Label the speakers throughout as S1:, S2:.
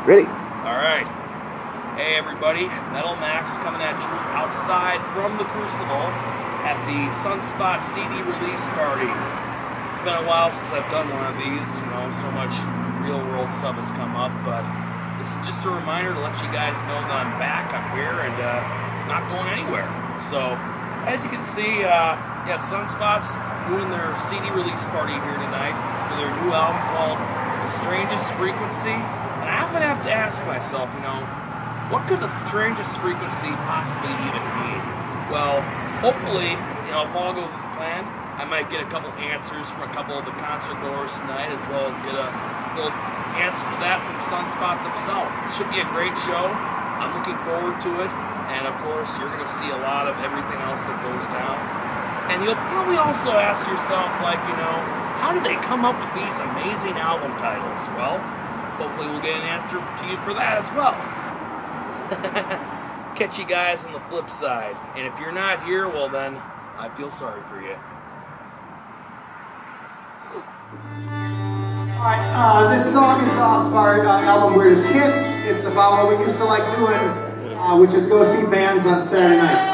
S1: Ready.
S2: Alright. Hey everybody, Metal Max coming at you outside from the Crucible at the Sunspot CD release party. It's been a while since I've done one of these, you know, so much real world stuff has come up, but this is just a reminder to let you guys know that I'm back, I'm here, and not going anywhere. So, as you can see, Sunspot's doing their CD release party here tonight for their new album called Strangest Frequency. And I often have to ask myself, you know, what could the strangest frequency possibly even mean? Well, hopefully, you know, if all goes as planned, I might get a couple answers from a couple of the concert goers tonight, as well as get a little answer to that from Sunspot themselves. It should be a great show. I'm looking forward to it. And of course, you're going to see a lot of everything else that goes down. And you'll probably also ask yourself, like, you know, how do they come up with these amazing album titles? Well, hopefully we'll get an answer to you for that as well. Catch you guys on the flip side. And if you're not here, well then, I feel sorry for you.
S3: Alright, this song is off our album Weirdest Hits. It's about what we used to like doing, which is go see bands on Saturday nights.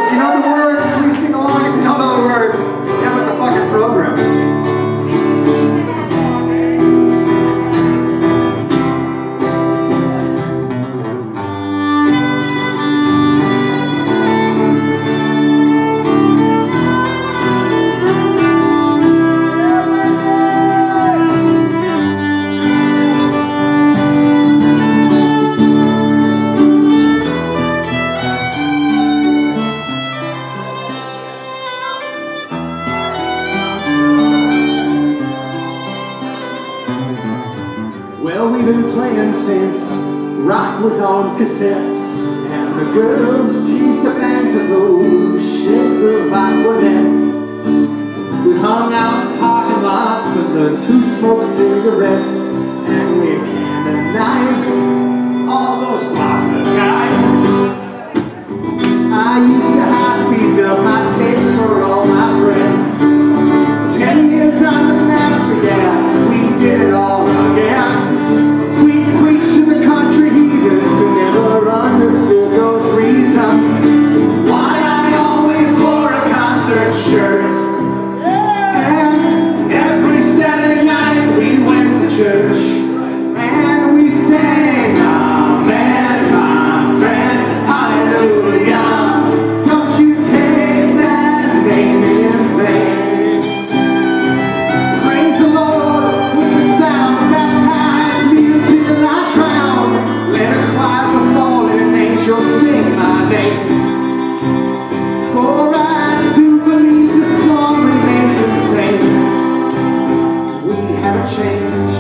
S3: If you know the words, please sing along. If you don't know the words, get with the fucking program.
S4: Well, we've been playing since rock was on cassettes, and the girls teased the bands with those shades of aquanet. We hung out in parking lots and learned to smoke cigarettes, and we canonized all those rocker guys. I used to high-speed up my tapes for all my friends. 10 years on the master, yeah, we did it all again. Understood those reasons why I always wore a concert shirt. And every Saturday night we went to church, and we sang Amen, my friend, hallelujah. Don't you take that name in vain. Praise the Lord with the sound, baptize me until I drown. Let a choir fall, angels sing my name, for I do believe the song remains the same. We haven't changed.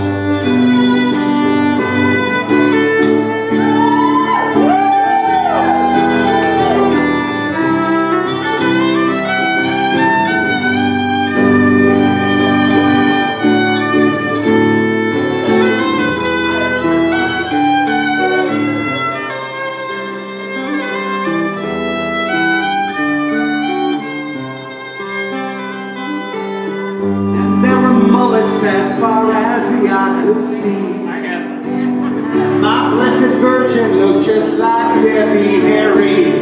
S4: As far as the eye could see, my blessed virgin looked just like Debbie Harry.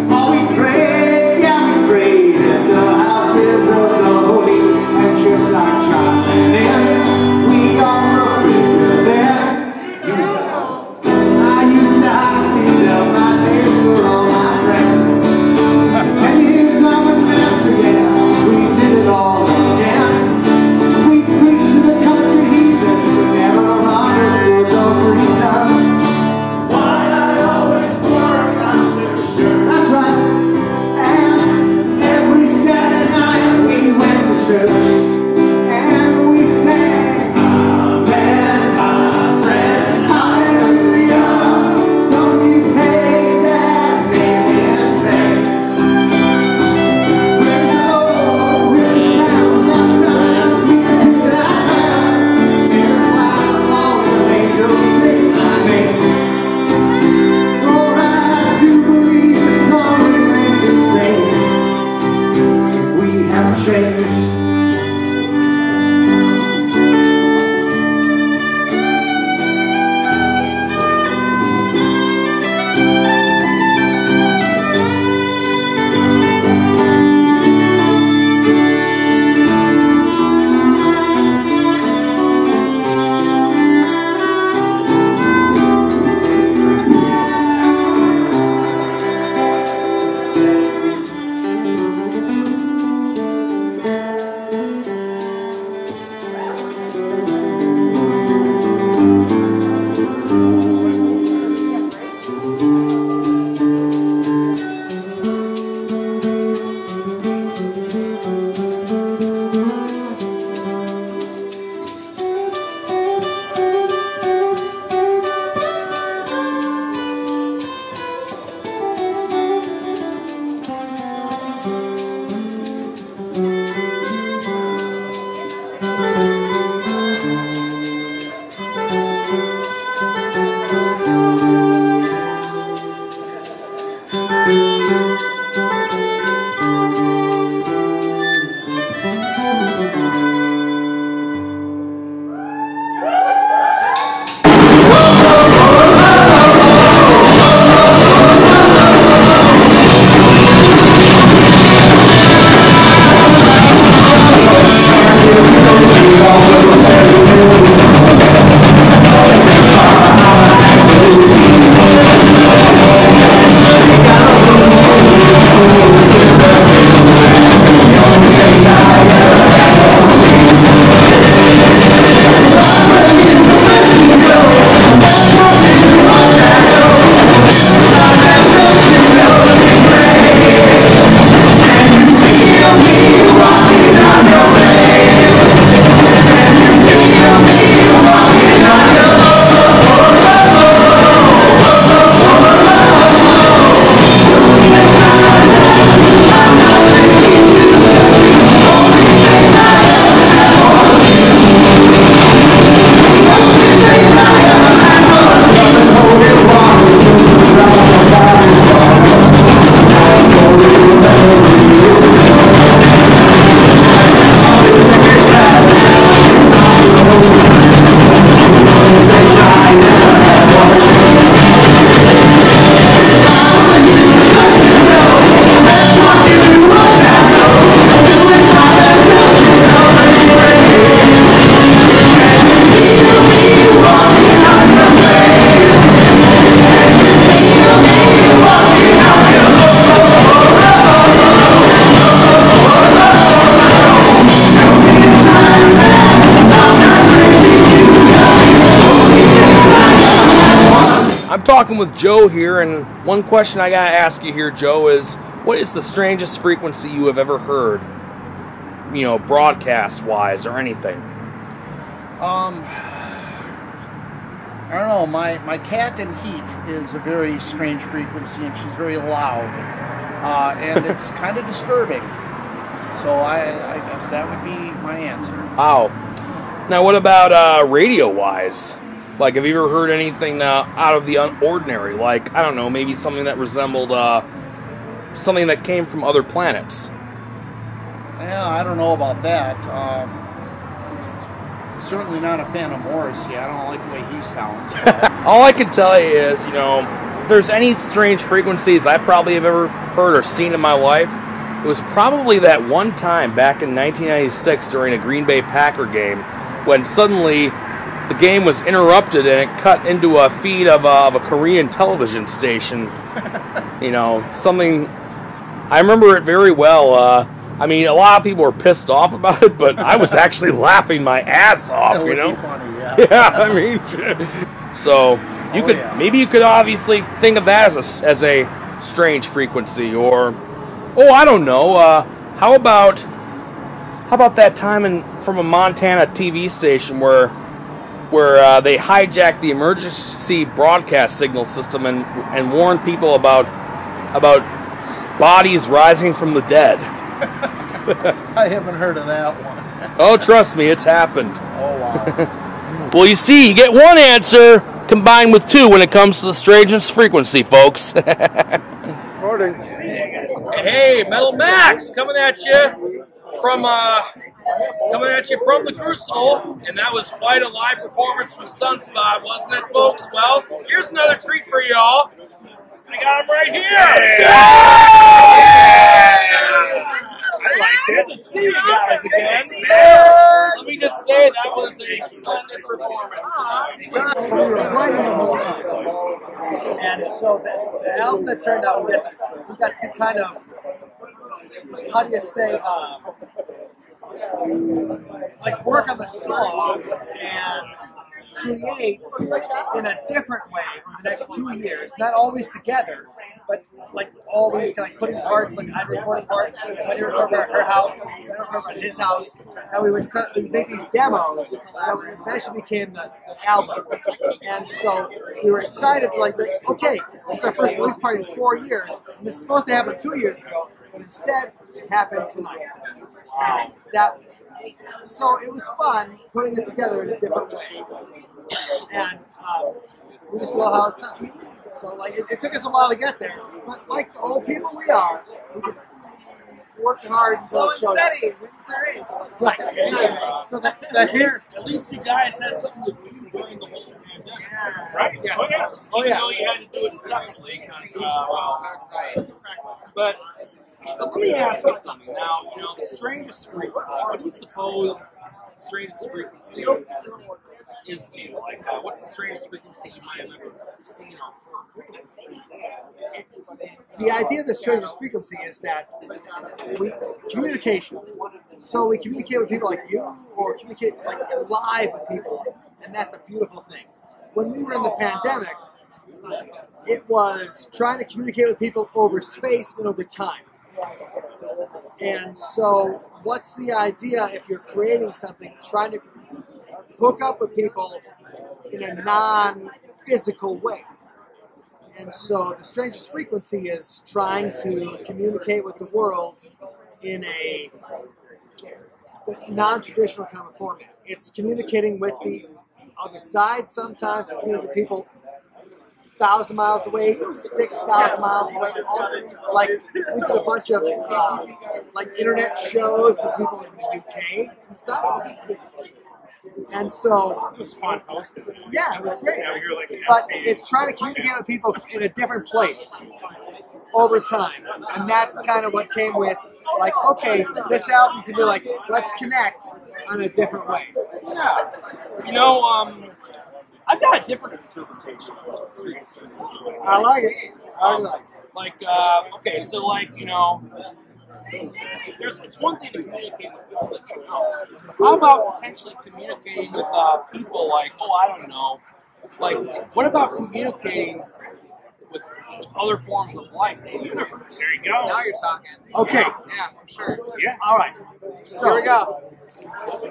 S4: Oh, we prayed, yeah, we prayed at the houses of the holy, and just like John Lennon, we all wrote with them. I used to high-speed up my days for all my friends. 10 years on the master, yeah, we did it all again. Those reasons why I always
S2: talking with Joe here, and one question I gotta ask you here, Joe, is what is the strangest frequency you have ever heard? You know, broadcast-wise or anything.
S1: I don't know. My cat in heat is a very strange frequency, and she's very loud, and it's kind of disturbing. So I guess that would be my answer.
S2: Wow. Now, what about radio-wise? Like, have you ever heard anything out of the ordinary? Like, I don't know, maybe something that resembled something that came from other planets?
S1: Yeah, I don't know about that. Certainly not a fan of Morrissey. I don't like the way he sounds.
S2: All I can tell you is, you know, if there's any strange frequencies I probably have ever heard or seen in my life, it was probably that one time back in 1996 during a Green Bay Packer game when suddenly the game was interrupted and it cut into a feed of a Korean television station. You know, something... I remember it very well. I mean, a lot of people were pissed off about it, but I was actually laughing my ass off, you know?
S1: Be funny, yeah.
S2: Yeah, I mean... So, maybe you could obviously think of that as a strange frequency, or... Oh, I don't know. How about that time from a Montana TV station where they hijacked the emergency broadcast signal system and warned people about bodies rising from the dead?
S1: I haven't heard of that one.
S2: Oh, trust me, it's happened.
S1: Oh, wow.
S2: Well, you see, you get one answer combined with two when it comes to the strangest frequency, folks.
S5: Morning.
S2: Hey, Metal Max, coming at you from the Crucible, and that was quite a live performance from Sunspot, wasn't it, folks? Well, here's another treat for y'all. I got him right here. I like it. Good to see you guys again. Let me just say that was a splendid performance tonight.
S6: We were writing the whole time, and so the album that turned out, we got to kind of, how do you say, like work on the songs and create in a different way for the next 2 years, not always together, but like always kind of putting parts, like I'd record a part, when you record at her house, I'd record at his house, and we would make these demos that eventually became the album. And so we were excited to like, okay, this is our first release party in 4 years, and this is supposed to happen 2 years ago, but instead it happened tonight. So it was fun putting it together in a different way. And we just love how it sounds. So like it took us a while to get there, but like the old people we are, we just worked hard and
S7: slow and steady wins the race.
S6: Right. So
S2: At least you guys had something to do during the whole pandemic, right? Yeah. Oh yeah. Even though you had to do it separately, but let me ask you something. Now, you know, the strangest frequency. What do you suppose the strangest frequency is to you? Like, what's the strangest frequency you might have ever seen or heard?
S6: The idea of the strangest frequency is that communication. So we communicate with people like you, or communicate like live with people, and that's a beautiful thing. When we were in the pandemic, it was trying to communicate with people over space and over time. And so what's the idea if you're creating something, trying to hook up with people in a non-physical way? And so the strangest frequency is trying to communicate with the world in a non-traditional kind of format. It's communicating with the other side sometimes, it's communicating with people 1,000 miles away, 6,000 miles away. Like we did a bunch of like internet shows with people in the UK and stuff. And so
S5: It was fun hosting.
S6: yeah, it was great.
S5: You know, you're like,
S6: But it's trying to communicate with people in a different place over time. And that's kind of what came with, like, okay, this album's gonna be like, let's connect on a different way.
S2: Yeah. You know, I've got a different interpretation of the strangest frequency.
S6: I like it. I really like it.
S2: Like, okay, so like, you know, it's one thing to communicate with people that you know. How about potentially communicating with people like, oh, I don't know, like, what about communicating with other forms of life in the universe.
S5: There you go.
S7: Now you're talking.
S6: Okay.
S7: Yeah, for sure.
S5: Yeah.
S6: All right. So
S7: Here we go.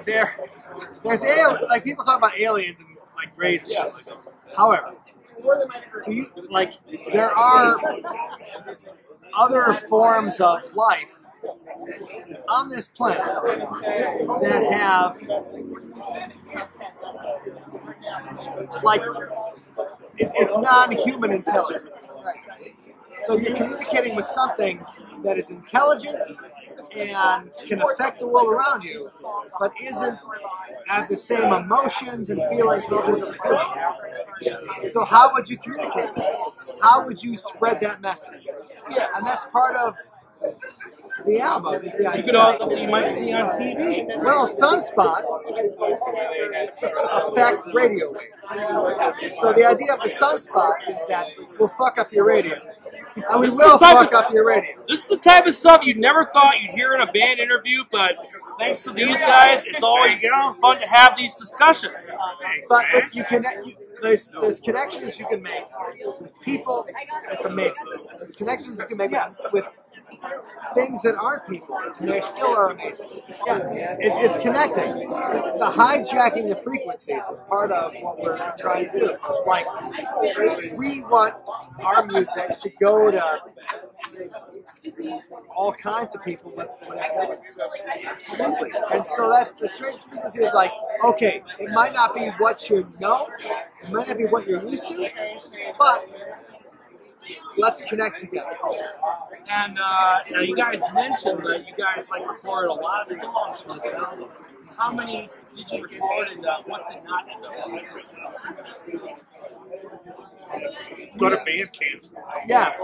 S6: there's like people talk about aliens and like grays and
S2: Yes.
S6: shit like that. However, do you like there are other forms of life on this planet that have like it's non-human intelligence. So you're communicating with something that is intelligent and can affect the world around you, but isn't have the same emotions and feelings that others are feeling. So how would you communicate? How would you spread that message? And that's part of the album. Is the
S2: You
S6: idea.
S2: could also, you might see on TV.
S6: Well, sunspots affect radio waves. So the idea of the sunspot is that we'll fuck up your radio. And we
S2: This is
S6: will
S2: the type
S6: fuck
S2: of-
S6: up your radio.
S2: This is the type of stuff you never thought you'd hear in a band interview, but thanks to these guys, it's always fun to have these discussions.
S6: But you can, there's connections you can make with people. It's amazing. There's connections you can make with things that aren't people, and they still are amazing. Yeah, it's connecting. The hijacking the frequencies is part of what we're trying to do. Like, we want our music to go to all kinds of people with absolutely. And so that's the strangest frequency is like, okay, it might not be what you know, it might not be what you're used to, but let's connect together.
S2: And now you guys mentioned that you guys like recorded a lot of songs for this album. How many did you record and what did not end up?
S5: Go to Bandcamp.
S6: Yeah.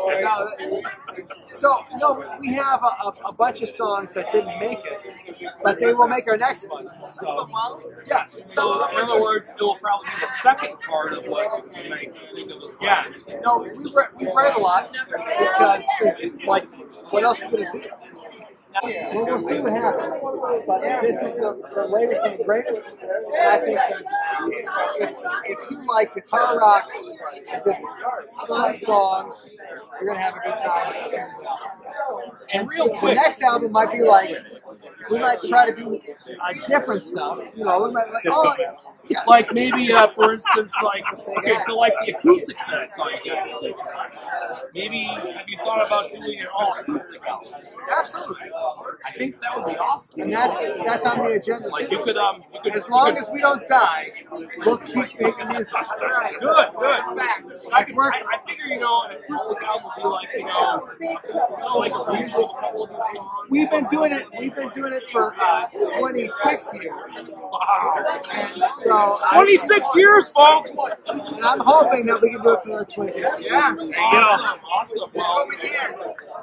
S6: So, no, we have a bunch of songs that didn't make it, but they will make our next one. So, yeah.
S2: So in other words, it will probably be the second part of what you make think of the song.
S6: Yeah. No, we write a lot because there's, like, what else are you going to do? Well, we'll see what happens. But this is the latest and greatest. And I think that if you like guitar rock and just fun songs, you're going to have a good time. And
S2: real
S6: so
S2: quick,
S6: the next album might be like, we might try to do different stuff. You know, we might yeah.
S2: like maybe, for instance, like, okay, so like the acoustic set I saw you guys did. Maybe have you thought about doing an all acoustic album?
S6: Absolutely.
S2: I think that would be awesome.
S6: And that's on the agenda
S2: Like
S6: too.
S2: you could
S6: As long as we don't die, we'll keep making music.
S7: That's right.
S2: Good.
S7: Facts.
S2: I figure, you know, an acoustic album would be like, you know, so like a review of a couple of these songs.
S6: We've been doing it for 26 years.
S2: Wow.
S6: And so
S2: 26 years, folks.
S6: and I'm hoping that we can do it for another 26 years.
S7: Yeah.
S2: Awesome.
S7: Do
S2: Well,
S7: what we can.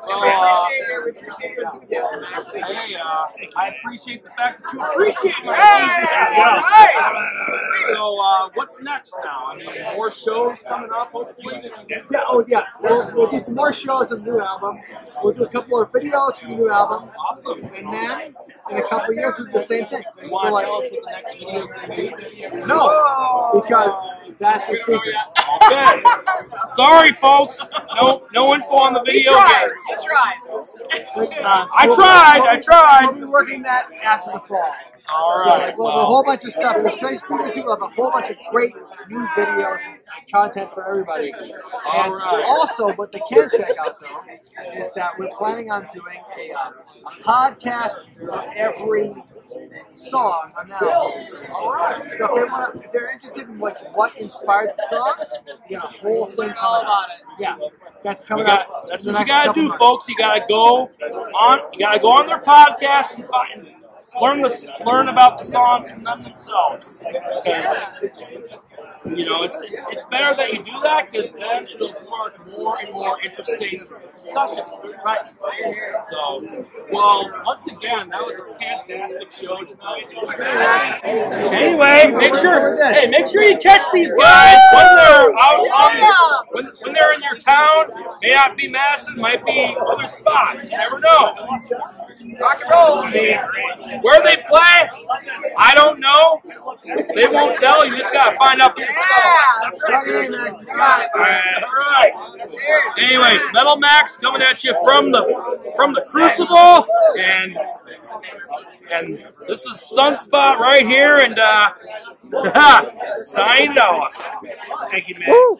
S7: We appreciate your enthusiasm, Max. Thank you.
S2: hey, I appreciate the fact that you appreciate my
S7: Hey!
S2: enthusiasm. So, what's next now? I mean, more shows coming up, hopefully.
S6: Yeah, oh yeah. We'll do some more shows on the new album. We'll do a couple more videos for the new album.
S2: Awesome.
S6: And then in a couple of years we'll do the same thing.
S2: You want to tell us what the next video is going to be?
S6: No, because that's a secret.
S2: Okay. Sorry, folks. No info on the video here.
S7: You tried.
S2: I tried.
S6: We'll be working that after the fall.
S2: All
S6: So
S2: right.
S6: like, we'll have a whole bunch of stuff. The Strangest Frequency will have a whole bunch of great new videos and content for everybody. And
S2: right.
S6: also, what they can check out though is that we're planning on doing a podcast for every song on the album.
S2: All right.
S6: So if they're interested in like what inspired the songs, you get a whole thing
S7: All
S6: coming
S7: about
S6: up.
S7: it.
S6: Yeah, that's coming up.
S2: That's
S6: in
S2: what
S6: the
S2: you
S6: next
S2: gotta
S6: couple
S2: do,
S6: months.
S2: folks. You gotta go on their podcast and learn about the songs from them themselves. Because you know it's better that you do that because then it'll spark more and more interesting discussion.
S6: Right.
S2: So, well, once again, that was a fantastic show tonight. Anyway, make sure you catch these guys when they're out when they're in your town. May not be Madison, might be other spots. You never know.
S7: Rock and roll.
S2: Where they play, I don't know. They won't tell. You just gotta find out for yourself.
S7: That's right.
S2: All right. Anyway, Metal Max coming at you from the Crucible, and this is Sunspot right here, and signing off. Thank you, man. Woo.